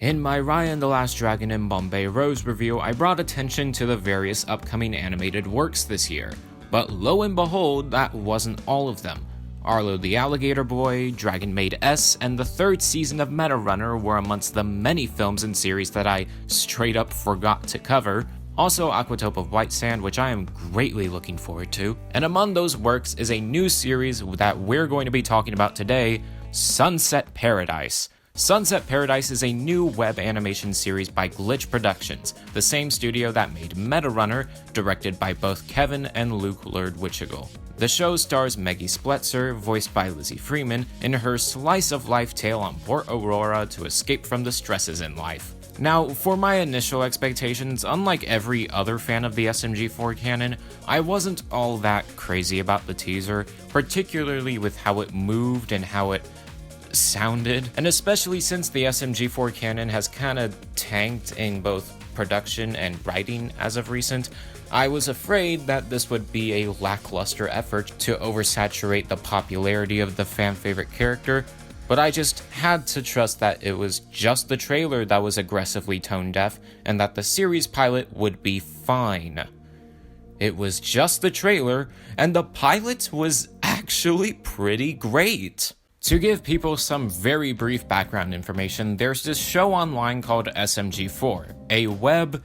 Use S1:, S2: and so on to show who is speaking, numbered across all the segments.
S1: In my Raya and the Last Dragon in Bombay Rose review, I brought attention to the various upcoming animated works this year, but lo and behold, that wasn't all of them. Arlo the Alligator Boy, Dragon Maid S, and the third season of Meta Runner were amongst the many films and series that I straight up forgot to cover. Also Aquatope of White Sand, which I am greatly looking forward to. And among those works is a new series that we're going to be talking about today, Sunset Paradise. Sunset Paradise is a new web animation series by Glitch Productions, the same studio that made Meta Runner, directed by both Kevin and Luke Lerd-Witchigal. The show stars Maggie Spletzer, voiced by Lizzie Freeman, in her slice-of-life tale on Port Aurora to escape from the stresses in life. Now, for my initial expectations, unlike every other fan of the SMG4 canon, I wasn't all that crazy about the teaser, particularly with how it moved and how it sounded, and especially since the SMG4 canon has kinda tanked in both production and writing as of recent, I was afraid that this would be a lackluster effort to oversaturate the popularity of the fan-favorite character, but I just had to trust that it was just the trailer that was aggressively tone-deaf, and that the series pilot would be fine. It was just the trailer, and the pilot was actually pretty great. To give people some very brief background information, there's this show online called SMG4, a web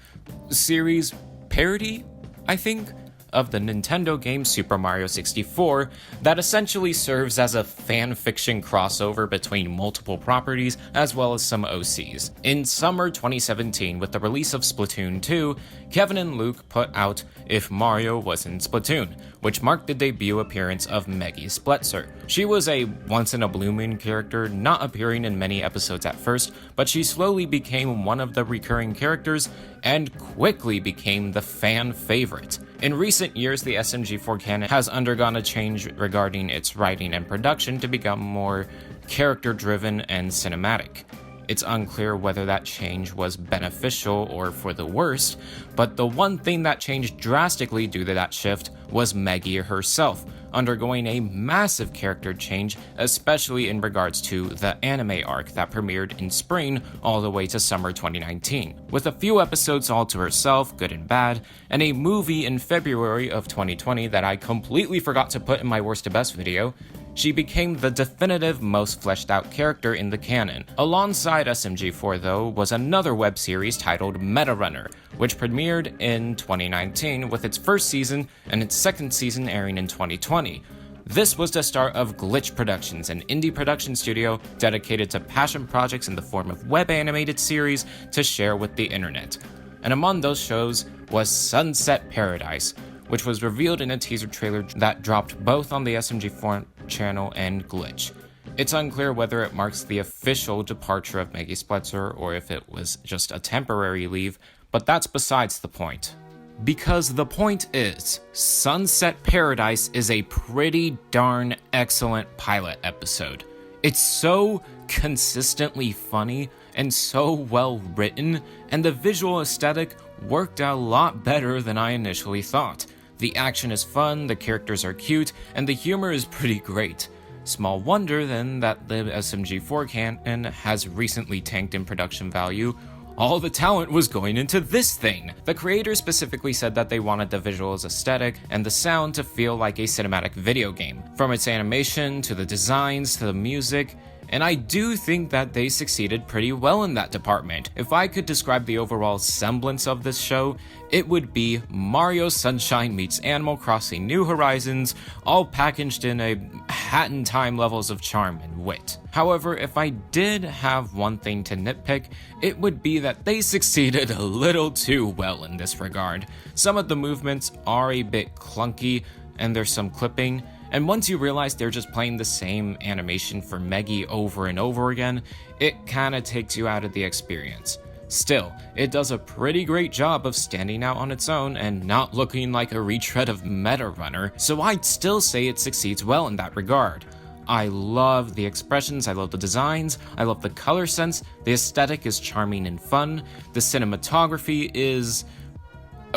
S1: series parody, I think, of the Nintendo game Super Mario 64 that essentially serves as a fan-fiction crossover between multiple properties as well as some OCs. In summer 2017, with the release of Splatoon 2, Kevin and Luke put out If Mario Was in Splatoon, which marked the debut appearance of Maggie Spletzer. She was a once-in-a-blue-moon character, not appearing in many episodes at first, but she slowly became one of the recurring characters and quickly became the fan favorite. In recent years, the SMG4 canon has undergone a change regarding its writing and production to become more character-driven and cinematic. It's unclear whether that change was beneficial or for the worst, but the one thing that changed drastically due to that shift was Maggie herself, undergoing a massive character change, especially in regards to the anime arc that premiered in spring all the way to summer 2019. With a few episodes all to herself, good and bad, and a movie in February of 2020 that I completely forgot to put in my worst to best video, she became the definitive most fleshed out character in the canon. Alongside SMG4 though was another web series titled Meta Runner, which premiered in 2019 with its first season and its second season airing in 2020. This was the start of Glitch Productions, an indie production studio dedicated to passion projects in the form of web animated series to share with the internet. And among those shows was Sunset Paradise, which was revealed in a teaser trailer that dropped both on the SMG4 channel and Glitch. It's unclear whether it marks the official departure of Maggie Spletzer or if it was just a temporary leave, but that's besides the point. Because the point is, Sunset Paradise is a pretty darn excellent pilot episode. It's so consistently funny and so well written, and the visual aesthetic worked out a lot better than I initially thought. The action is fun, the characters are cute, and the humor is pretty great. Small wonder then that the SMG4 canon has recently tanked in production value. All the talent was going into this thing. The creators specifically said that they wanted the visuals aesthetic and the sound to feel like a cinematic video game, from its animation to the designs to the music, and I do think that they succeeded pretty well in that department. If I could describe the overall semblance of this show, it would be Mario Sunshine meets Animal Crossing New Horizons, all packaged in a hat in time levels of charm and wit. However, if I did have one thing to nitpick, it would be that they succeeded a little too well in this regard. Some of the movements are a bit clunky, and there's some clipping, and once you realize they're just playing the same animation for Maggie over and over again, it kinda takes you out of the experience. Still, it does a pretty great job of standing out on its own and not looking like a retread of Meta Runner, so I'd still say it succeeds well in that regard. I love the expressions, I love the designs, I love the color sense, the aesthetic is charming and fun, the cinematography is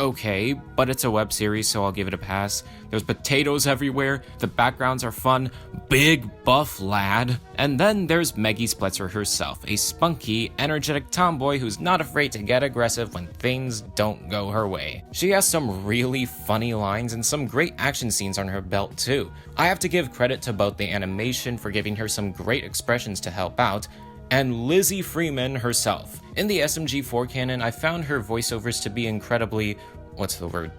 S1: okay, but it's a web series, so I'll give it a pass. There's potatoes everywhere, the backgrounds are fun, big buff lad. And then there's Maggie Spletzer herself, a spunky, energetic tomboy who's not afraid to get aggressive when things don't go her way. She has some really funny lines and some great action scenes on her belt too. I have to give credit to both the animation for giving her some great expressions to help out, and Lizzie Freeman herself. In the SMG4 canon, I found her voiceovers to be incredibly,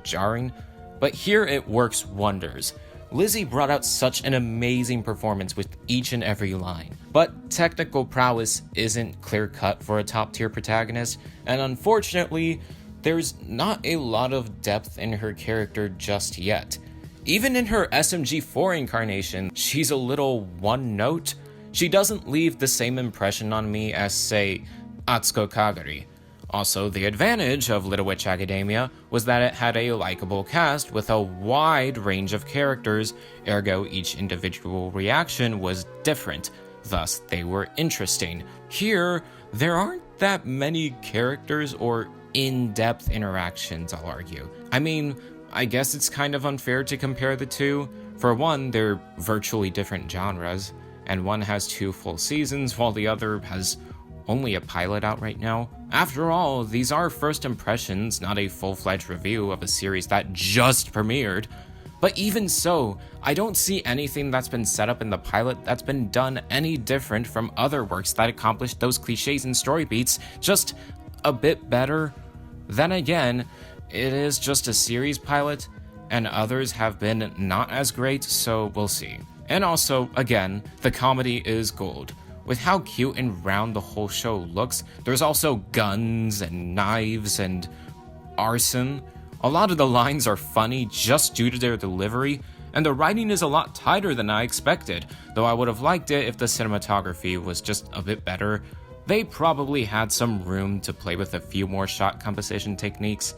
S1: jarring? But here it works wonders. Lizzie brought out such an amazing performance with each and every line. But technical prowess isn't clear-cut for a top-tier protagonist, and unfortunately, there's not a lot of depth in her character just yet. Even in her SMG4 incarnation, she's a little one-note. She doesn't leave the same impression on me as, say, Atsuko Kagari. Also, the advantage of Little Witch Academia was that it had a likable cast with a wide range of characters, ergo each individual reaction was different, thus they were interesting. Here, there aren't that many characters or in-depth interactions, I'll argue. I mean, I guess it's kind of unfair to compare the two. For one, they're virtually different genres, and one has 2 full seasons while the other has only a pilot out right now. After all, these are first impressions, not a full-fledged review of a series that just premiered. But even so, I don't see anything that's been set up in the pilot that's been done any different from other works that accomplished those cliches and story beats, just a bit better. Then again, it is just a series pilot, and others have been not as great, so we'll see. And also, again, the comedy is gold. With how cute and round the whole show looks, there's also guns and knives and arson. A lot of the lines are funny just due to their delivery, and the writing is a lot tighter than I expected, though I would have liked it if the cinematography was just a bit better. They probably had some room to play with a few more shot composition techniques.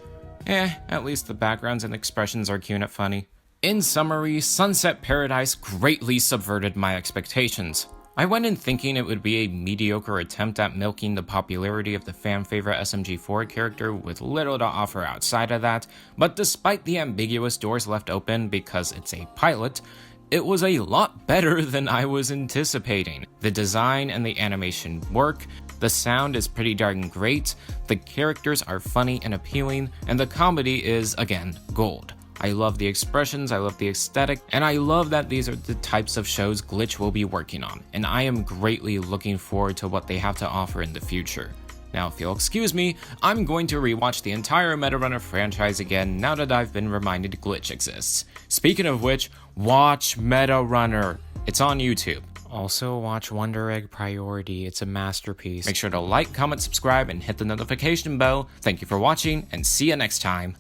S1: At least the backgrounds and expressions are cute and funny. In summary, Sunset Paradise greatly subverted my expectations. I went in thinking it would be a mediocre attempt at milking the popularity of the fan-favorite SMG4 character with little to offer outside of that, but despite the ambiguous doors left open because it's a pilot, it was a lot better than I was anticipating. The design and the animation work, the sound is pretty darn great, the characters are funny and appealing, and the comedy is, again, gold. I love the expressions, I love the aesthetic, and I love that these are the types of shows Glitch will be working on, and I am greatly looking forward to what they have to offer in the future. Now, if you'll excuse me, I'm going to rewatch the entire Metarunner franchise again now that I've been reminded Glitch exists. Speaking of which, watch Metarunner. It's on YouTube. Also, watch Wonder Egg Priority. It's a masterpiece. Make sure to like, comment, subscribe, and hit the notification bell. Thank you for watching, and see you next time.